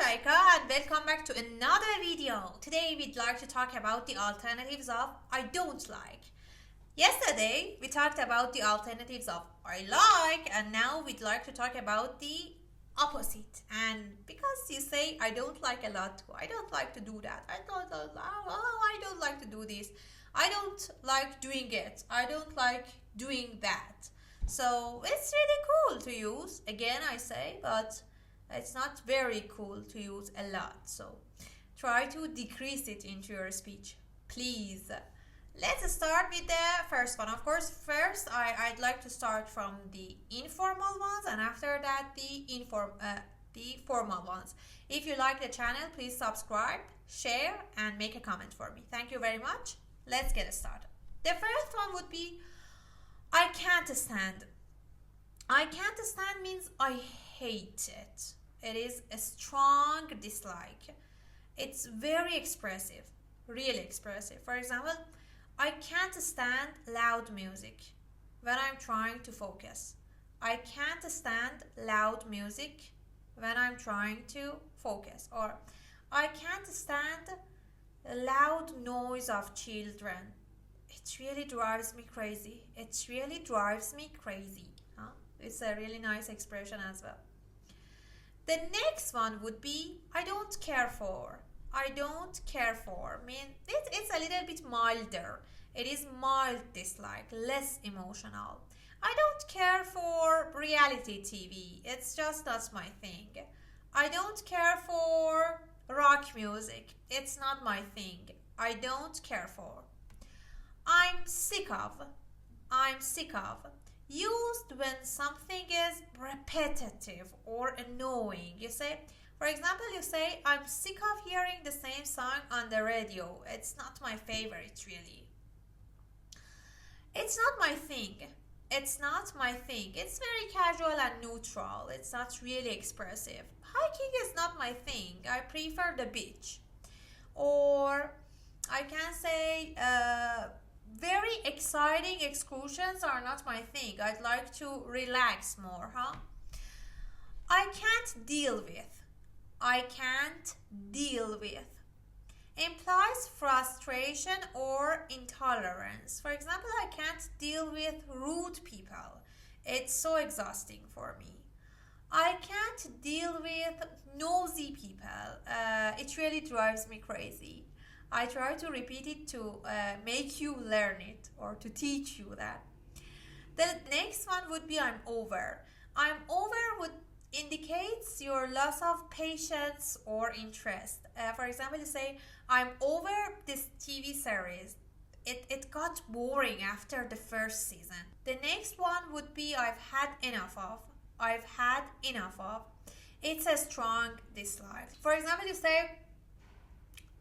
Raika and welcome back to another video. Today we'd like to talk about the alternatives of I don't like. Yesterday we talked about the alternatives of I like, and now we'd like to talk about the opposite. And because you say I don't like a lot too, I don't like to do that. I don't like to do this. I don't like doing it. I don't like doing that. So it's really cool to use. Again, I say, but it's not very cool to use a lot. So try to decrease it into your speech, please. Let's start with the first one. Of course, first I'd like to start from the informal ones, and after that the formal ones. If you like the channel, please subscribe, share, and make a comment for me. Thank you very much. Let's get started. The first one would be I can't stand. I can't stand means I hate it. It is a strong dislike. It's very expressive, really expressive. For example, I can't stand loud music when I'm trying to focus. I can't stand loud music when I'm trying to focus. Or I can't stand loud noise of children. It really drives me crazy. It really drives me crazy. Huh? It's a really nice expression as well. The next one would be I don't care for. I don't care for. I mean, it's a little bit milder. It is mild dislike, less emotional. I don't care for reality TV. It's just not my thing. I don't care for rock music. It's not my thing. I don't care for. I'm sick of. I'm sick of. Used when something is repetitive or annoying. You say, for example, you say, I'm sick of hearing the same song on the radio. It's not my favorite, really. It's not my thing. It's not my thing. It's very casual and neutral. It's not really expressive. Hiking is not my thing. I prefer the beach. Or I can say, very exciting excursions are not my thing. I'd like to relax more, huh? I can't deal with. I can't deal with implies frustration or intolerance. For example, I can't deal with rude people. It's so exhausting for me. I can't deal with nosy people. It really drives me crazy. I try to repeat it to make you learn it or to teach you that. The next one would be I'm over. I'm over would indicates your loss of patience or interest. For example, you say, I'm over this TV series. It got boring after the first season. The next one would be I've had enough of. I've had enough of. It's a strong dislike. For example, you say,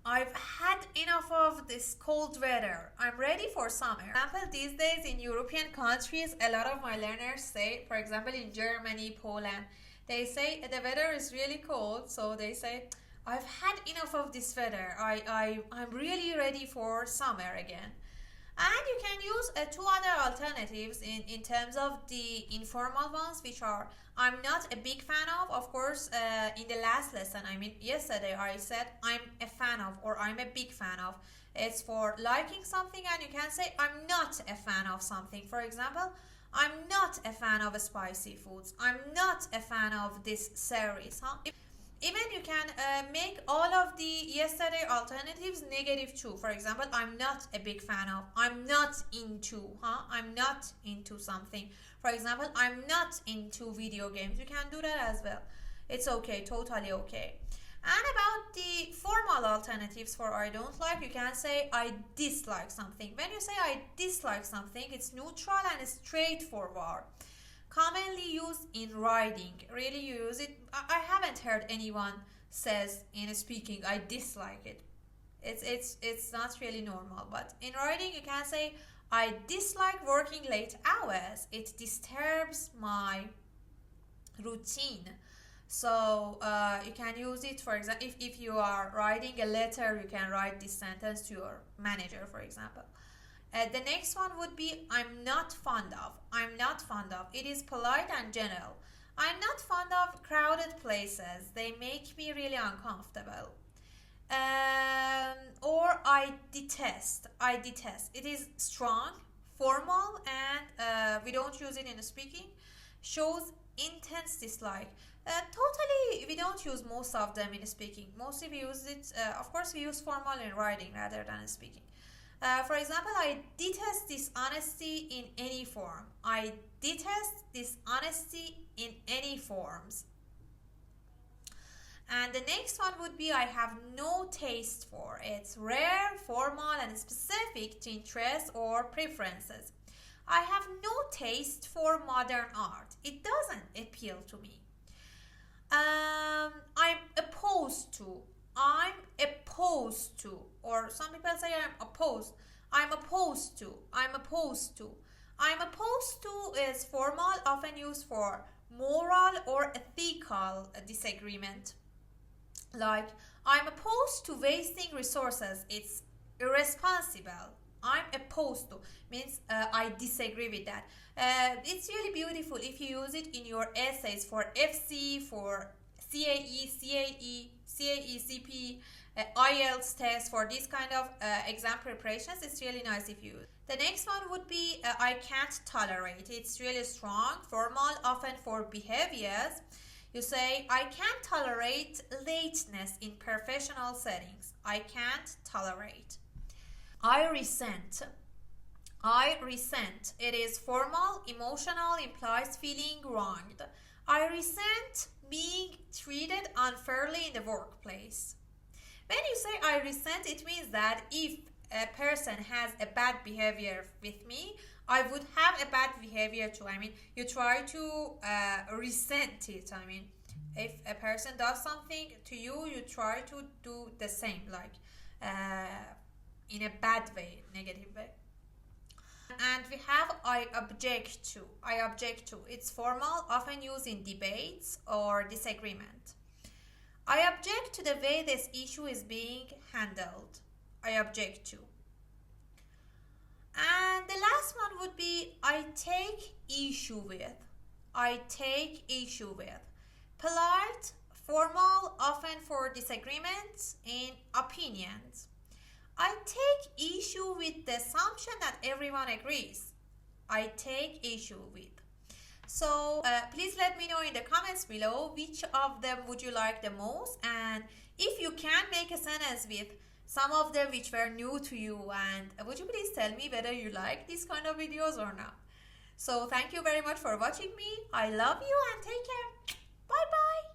I've had enough of this cold weather. I'm ready for summer. For example, these days in European countries, a lot of my learners say, for example, in Germany, Poland, they say the weather is really cold. So they say, I've had enough of this weather. I'm really ready for summer again. And you can use two other alternatives in terms of the informal ones, which are I'm not a big fan of. Of course, in the last lesson, yesterday, I said I'm a fan of or I'm a big fan of. It's for liking something, and you can say I'm not a fan of something. For example, I'm not a fan of spicy foods. I'm not a fan of this series. Huh? Even you can make all of the yesterday alternatives negative too. For example, I'm not a big fan of. I'm not into. I'm not into something. For example, I'm not into video games. You can do that as well. It's okay, totally okay. And about the formal alternatives for I don't like, you can say I dislike something. When you say I dislike something, it's neutral and straightforward. Commonly used in writing. Really, you use it. I haven't heard anyone says in speaking I dislike it. It's not really normal. But in writing, you can say I dislike working late hours. It disturbs my routine. So you can use it, for example, if you are writing a letter, you can write this sentence to your manager, for example. The next one would be I'm not fond of. I'm not fond of. It is polite and general. I'm not fond of crowded places. They make me really uncomfortable. Or I detest. I detest. It is strong, formal, and we don't use it in speaking. Shows intense dislike. Totally, we don't use most of them in speaking. Mostly we use it, of course, we use formal in writing rather than speaking. For example, I detest dishonesty in any form. I detest dishonesty in any forms. And the next one would be I have no taste for. It's rare, formal, and specific to interests or preferences. I have no taste for modern art. It doesn't appeal to me. I'm opposed to. I'm opposed to. Or some people say I'm opposed. I'm opposed to. I'm opposed to. I'm opposed to is formal, often used for moral or ethical disagreement. Like, I'm opposed to wasting resources. It's irresponsible. I'm opposed to means I disagree with that. It's really beautiful if you use it in your essays for FC, for CAE, CP, IELTS test, for this kind of exam preparations. It's really nice if you use. The next one would be I can't tolerate. It's really strong, formal, often for behaviors. You say, I can't tolerate lateness in professional settings. I can't tolerate. I resent. I resent. It is formal, emotional, implies feeling wronged. I resent being treated unfairly in the workplace. When you say I resent, it means that if a person has a bad behavior with me, I would have a bad behavior too. I mean, you try to resent it. I mean, if a person does something to you, you try to do the same, like in a bad way, negative way. And we have I object to. I object to. It's formal, often used in debates or disagreement. I object to the way this issue is being handled. I object to. And the last one would be I take issue with. I take issue with. Polite, formal, often for disagreements in opinions. I take issue with the assumption that everyone agrees. I take issue with. So please let me know in the comments below which of them would you like the most, and if you can make a sentence with some of them which were new to you, and would you please tell me whether you like these kind of videos or not. So thank you very much for watching me. I love you and take care. Bye bye.